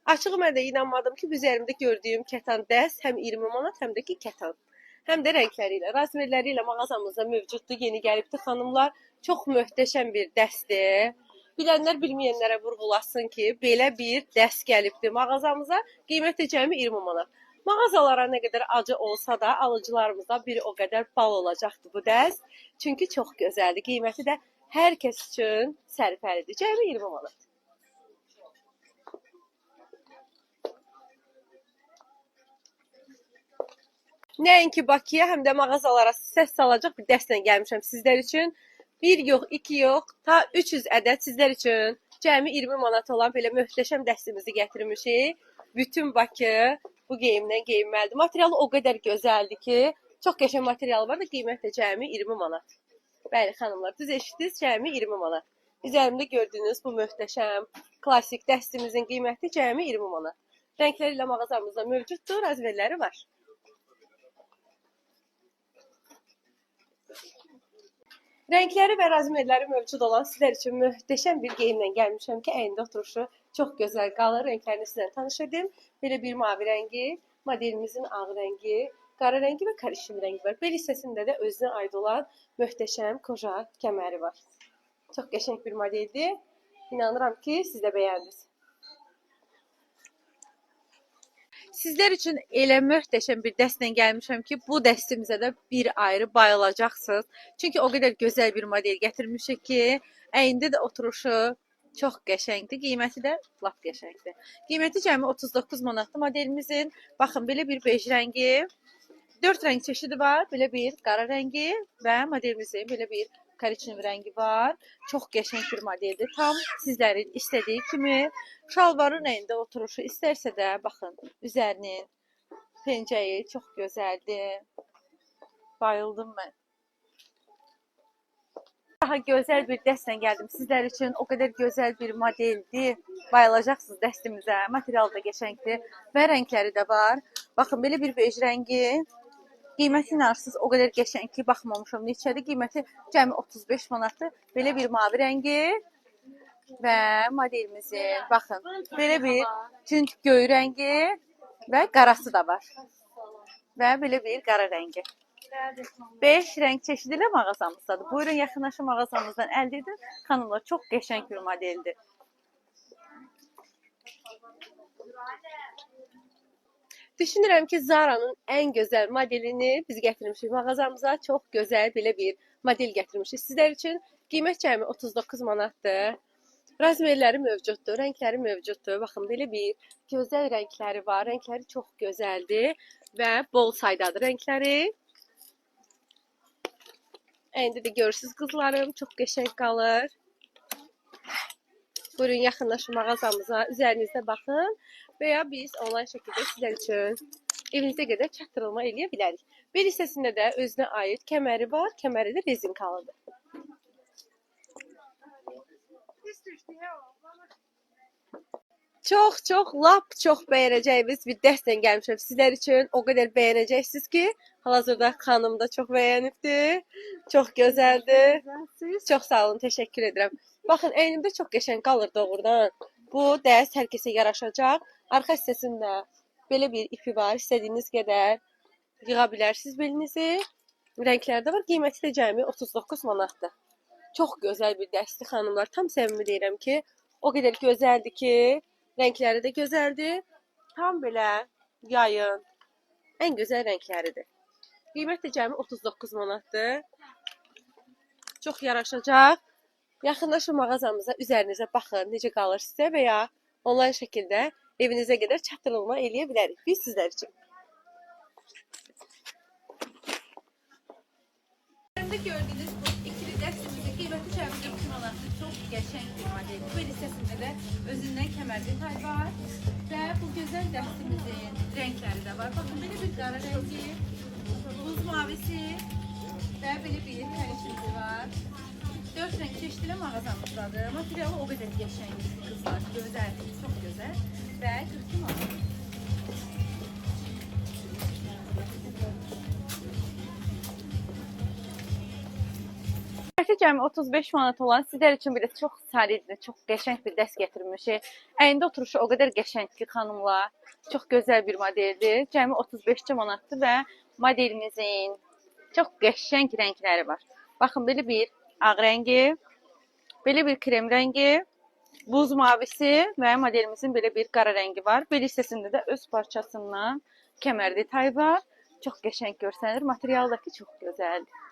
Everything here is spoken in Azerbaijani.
Açığı mən də inanmadım ki, üzerimdə gördüyüm kətan dəst həm 20 manat, həm də ki kətan. Həm də rəngləri ilə, razmerləri ilə mağazamızda mövcuddur. Yeni gəlibdi xanımlar. Çox möhtəşəm bir dəstdir. Bilənlər bilməyənlərə vurğulasın ki, belə bir dəst gəlibdi mağazamıza. Qiyməti cəmi 20 manat. Mağazalara nə qədər acı olsa da, alıcılarımızda bir o qədər bal olacaqdı bu dəst. Çünki çox gözəldir. Qiyməti də hər kəs üçün sərfəlidir. Cəmi 20 manat. Nəinki Bakıya, həm də mağazalara səs salacaq bir dəstlə gəlmişəm sizlər üçün. Bir yox, iki yox, ta 300 ədəd sizlər üçün cəmi 20 manat olan belə möhtəşəm dəstimizi gətirmişik. Bütün Bakı bu geyimdən geyinməlidir. Materialı o qədər gözəldir ki, çox qəşəng materialı var da qiymət də cəmi 20 manat. Bəli xanımlar, düz eşitdiniz, cəmi 20 manat. Üzərimdə gördüyünüz bu möhtəşəm klassik dəstimizin qiyməti cəmi 20 manat. Rəngləri ilə mağazamızda mövcuddur, razmerləri var. Rəngləri və razmerləri mövcud olan sizlər üçün möhtəşəm bir geyimlə gəlmişəm ki, əyində oturuşu çox gözəl qalır. Rənglərini sizlə tanış edim. Belə bir mavi rəngi, modelimizin ağ rəngi, qara rəngi və karışım rəngi var. Bel hissəsində də özünə aid olan möhtəşəm koja kəməri var. Çox qəşəng bir modeldir. İnanıram ki, siz də bəyəndiniz. Sizlər üçün elə möhtəşəm bir dəstlə gəlmişəm ki, bu dəstimizə də bir ayrı bayılacaqsınız. Çünki o qədər gözəl bir model gətirmişik ki, əyində də oturuşu çox qəşəngdir. Qiyməti də lap qəşəngdir. Qiyməti cəmi 39 manatlı modelimizin. Baxın, belə bir bej rəngi, 4 rəng çeşidi var. Belə bir qara rəngi və modelimizin belə bir kariçin rəngi var. Çox qəşəng bir modeldir. Tam sizlərin istədiyi kimi. Şalvarın əyində oturuşu istərsə də, baxın, üzərinin pencəyi çox gözəldir. Bayıldım mən. Daha gözəl bir dəstlə gəldim sizlər üçün. O qədər gözəl bir modeldir. Bayılacaqsınız dəstimizə. Material da qəşəngdir və rəngləri də var. Baxın, belə bir bej rəngi. Qiyməti inarsız o qədər qəşəng ki, baxmamışam neçədir. Qiyməti cəmi 35 manatdır. Belə bir mavi rəngi və modelimizin, baxın, belə bir tünd göy rəngi və qarası da var. Və belə bir qara rəngi. 5 rəng çeşidi ilə mağazamızdadır. Buyurun, yaxınlaşın mağazamızdan əldə edin. Xanımlar, çox qəşəng bir modeldir. Düşünürəm ki, Zara'nın ən gözəl modelini biz gətirmişik mağazamıza. Çox gözəl belə bir model gətirmişik sizlər üçün. Qiymət cəmi 39 manatdır. Razmerləri mövcuddur, rəngləri mövcuddur. Baxın, belə bir gözəl rəngləri var. Rəngləri çox gözəldir və bol saydadır rəngləri. Əyində də görürsünüz qızlarım, çox qəşəng qalır. Buyurun, yaxınlaşın mağazamıza, üzərinizdə baxın və ya biz onlayn şəkildə sizlər üçün evinizə qədər çatdırılma eləyə bilərik. Bel hissəsində də özünə aid kəməri var, kəməri də rezinkalıdır. Lap çox bəyənəcəyimiz bir dəstlə gəlmişəm sizlər üçün. O qədər bəyənəcəksiniz ki, hal-hazırda xanım da çox bəyənibdir. Çox gözəldir. Çox sağ olun, təşəkkür edirəm. Baxın, əynimdə çox qəşəng qalır doğrudan. Bu dəst hər kəsə yaraşacaq. Arxa hissəsində belə bir ipi var. İstədiyiniz qədər yığa bilərsiniz belinizi. Rəngləri də var. Qiyməti də cəmi 39 manatdır. Çox gözəl bir dəstdir xanımlar. Tam səmimi deyirəm ki, o qədər gözəldir ki, rəngləri də gözəldir. Tam belə yayın ən gözəl rəngləridir. Qiymət də cəmi 39 manatdır. Çox yaraşacaq. Yaxınlaşın mağazamıza, üzərinizə baxın, necə qalır sizə və ya onlayn şəkildə evinizə qədər çatdırılma eləyə bilərik biz sizlər üçün. Gördüyünüz bu ikili dəstimizin qiyməti cəmi 4 manatdır. Çox qəşəng bir model. Bu hissəsində də özündən kəmər detay var və bu gözəl dəstimizin rəngləri də var. Baxın, belə bir qara rəngi, buz mavisi və belə bir karışımı var. 4 rəng çeşidlə mağazamızdadır. Materialı o qədər qəşəngdir qızlar. Gözəldir, çox gözəl və 42 manat. Qiyməti cəmi 35 manat olan sizlər üçün bir də çox solidli, çox qəşəng bir dəst gətirmişik. Əyində oturuşu o qədər qəşəng ki, xanımlar. Çox gözəl bir modeldir. Cəmi 35 manatdır və modelimizin çox qəşəng rəngləri var. Baxın, belə bir ağ rəngi, belə bir krem rəngi, buz mavisi və modelimizin belə bir qara rəngi var. Bel hissəsində də öz parçasından kəmər detayı var. Çox qəşəng görsənir. Materialı da ki, çox gözəldir.